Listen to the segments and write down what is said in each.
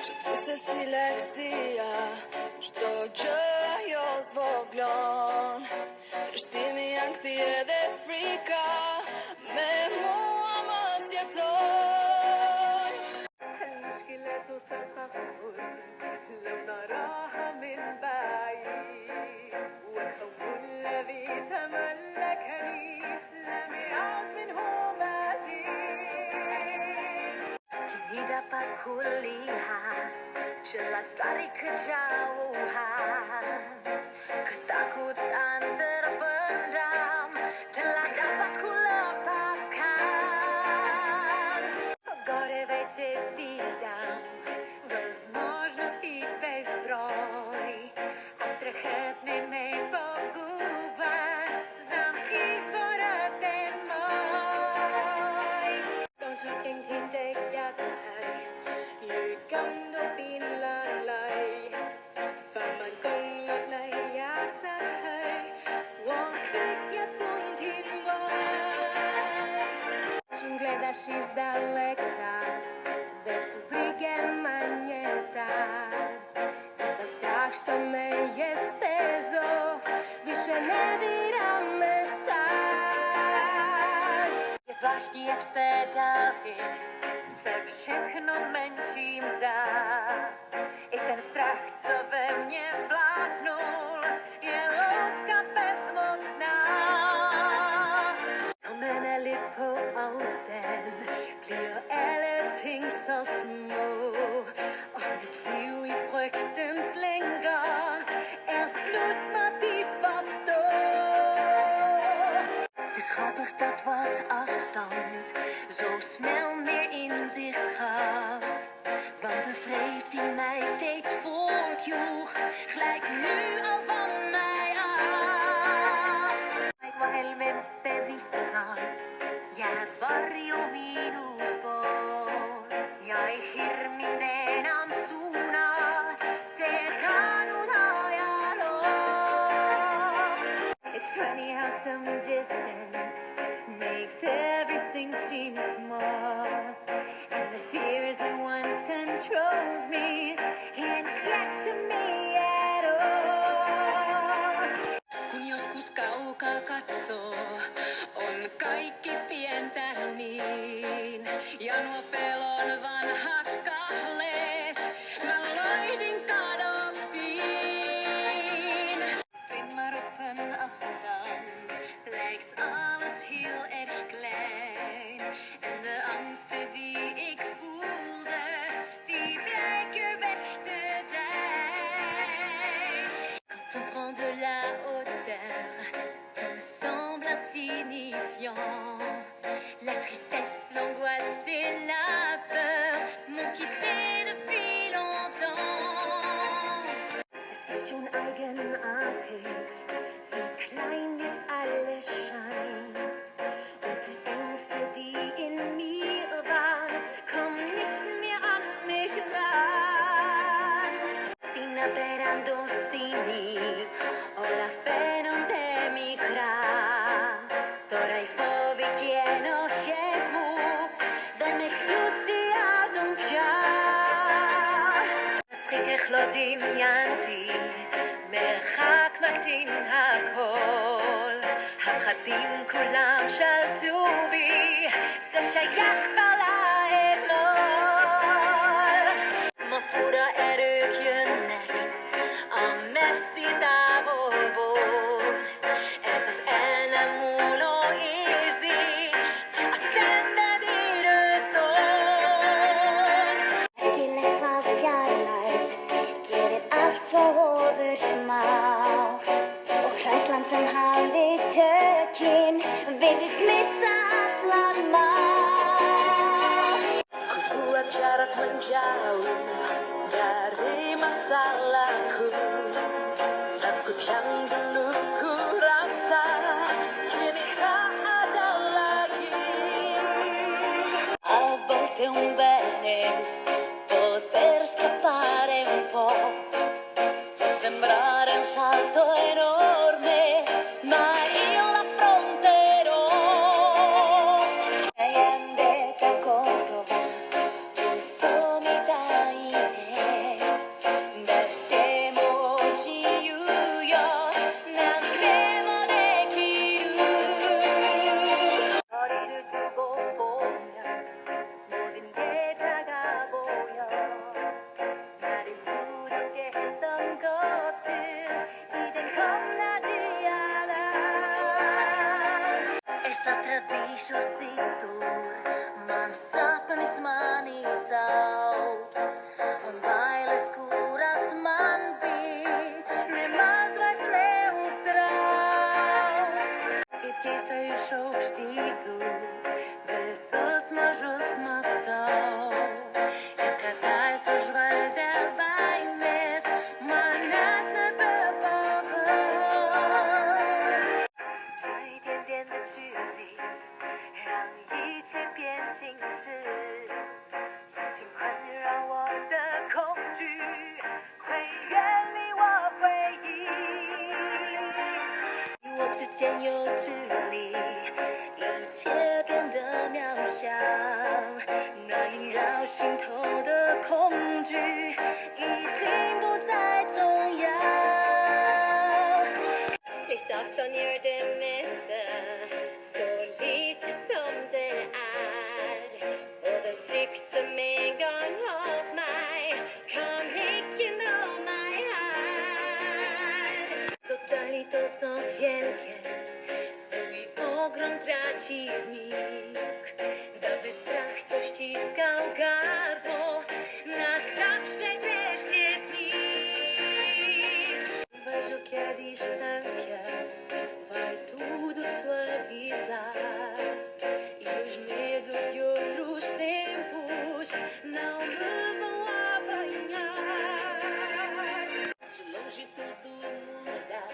Që të se si leksia Shto që ajo zvoglon Trishtimi janë këthi edhe frika Me mua mos jeton المشكلات ستصبر لو نراها من بعيد والخوف الذي تملكني لم يعد منه مزيد Kini dapat kulihat jelas dari kejauhan ketakutan terpendam telah dapat kulepaskan Горе вече виждам възможности безброй, а страхът не ме погубва, знам изборът е мой. Kanskje ingenting jeg tager, jeg kan nå bila lei, for man ganger lei jeg ser høy, og sikker bunn til meg. Czym gledasz się z daleka, bez ubrygiem manieta. Jestem strach, że my jestezo, više ne dirame sad. Je zvláštní, jak z té dálky se všechno menším zdá. I ten strach, co ve mně vládnul, je loutka bezmocná. Mine lipper afstand bliver alle ting så små, og mit liv i frygtens lænker er slut, må de forstå. Het is grappig dat wat afstand zo snel meer inzicht gaf, want de vrees die mij steeds voortjoeg, glijdt nu al van mij af. Helmente viskar, jeg var jo minusspår. Jeg hirmin den am suna, se sanuda jeg lost. It's funny how some distance makes everything seem small, and the fears that once controlled me can't get to me at all. Kun joskus kaukaa katsoo, on kaikki pientä niin. Ja nuo pelon vanhat kahleet, mä loidin kadoksiin. Spring upp en afstand, lijkt alles heel erg klein. En de angsten die ik voelde, die blijken weg te zijn. Quand on prend de la hauteur, tout semble insignifiant. La tristesse, l'angoisse et la peur m'ont quitté depuis longtemps. Es ist schon eigenartig, wie klein jetzt alles scheint. Und die Ängste, die in mir waren, kommen nicht mehr an mich ran. Stina perando sini, o la fe non t'emigra. Τώρα η φόβη και οι ενοχές μου δεν με εξουσιάζουν πια. מצחיק איך לא דמיינתי, מרחק מקטין הכל. הפחדים כולם שלטו בי, זה שייך כבר לאתמול. מפורה erőkjönnek a messzi távolból. Ez az el nem múló érzés a szenvedélyről szól. Verkligen var fjärrlight ger ett allt så översmakt. Och känslan som han vid tökin vill vi smissa allan mat. Kultura jarak menjauh dari masalahku. Takut yang dulu ku rasa kini tak ada lagi. A volte un bene poter scappare un po', può sembrare un salto enorme, ma io l'affronterò. E andate a conto, tu so mi dai 하고 보면 모든 게 작아 보여. 나를 두렵게 했던 것들 이젠 겁나지 않아. Essa traditionscitor man sape mis manis out. Un bailes curas man vi ne más vairs neuztrauc. Kaip keista iš aukštybių visus mažus matau. Ir kadais užvaldė baimės manęs nebepagaus. 这一点点的距离让一切变静止，曾经困扰我的恐惧会远离我回忆。与我之间有距离，一切变得渺小，那萦绕心头的恐惧已经不再重要。Litt avstand gjør det meste så lite som det Både frykt som en gang holdt meg, kan ikke nå meg her. To dali to, co wielkie, swój ogrom traci mig. Dawny strach, co ściskał gardło, na zawsze wreszcie znikł. Vejo que a distância vai tudo suavizar e os medos de outros tempos não me vão apanhar. De longe tudo muda,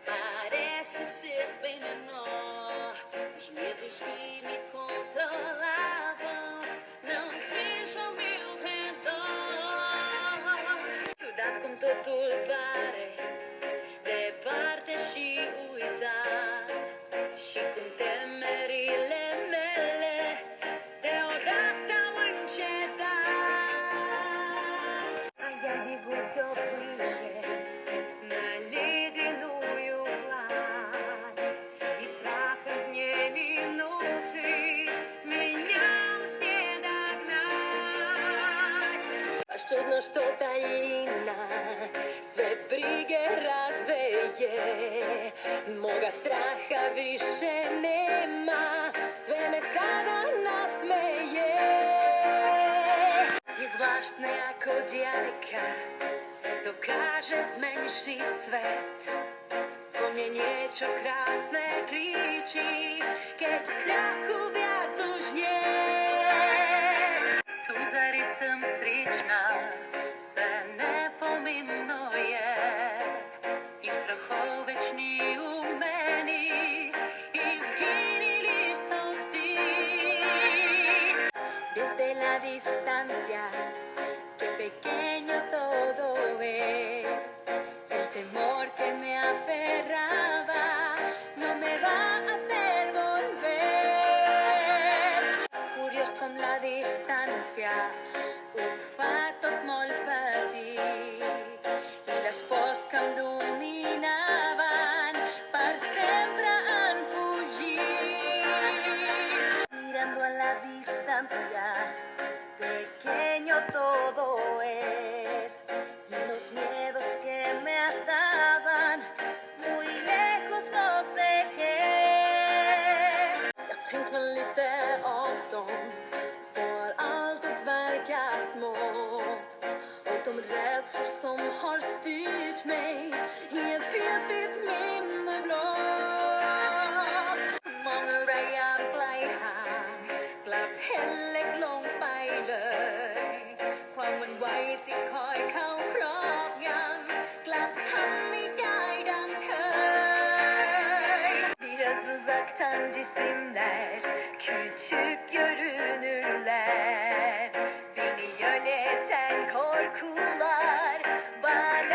parece ser bem menor. Os medos que me controlavam não vejo ao meu redor. Cuidado com totul pare, departe și uitat, și cum temerile mele deodată au încetat. Aia negul se opriște, наледенную гладь, и страх от неминувший меня уж не догнать. Аж чудно, что долина свет бриге развеje, moga straha više nema, sve me sada nasmeje. Je zvláštne ako diaľka dokáže zmenšiť svet. Po mne niečo krásne kričí, keď strachu viac už nie. Tu za rysem stričná se nepomimnuje, i strachov večný umený, i zgynili som si. Desde la distancia, qué pequeño todo es. El temor que me aferraba no me va a hacer volver. És curiós com la distància ho fa tot molt petit, i les pors que em dominaven per sempre han fugit. Mirando a la distancia, pequeño todo es, y los miedos que me ataban muy lejos los dejé. Jag tänker lite avstånd, för allt att verka smått, och de rädslor som har styrt mig i ett fetigt minne blott. Mange veier ble han, glapp heller langtไปเลย ความหวั่นไหวที่คอยเข้าครอบงำกลับทำไม่ได้ดังเคย. Biraz uzaktan cisimler, küçük görünürler, beni yöneten korkular bana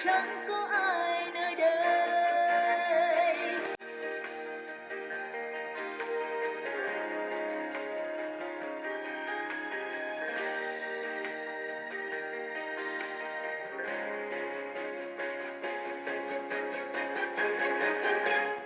jungle.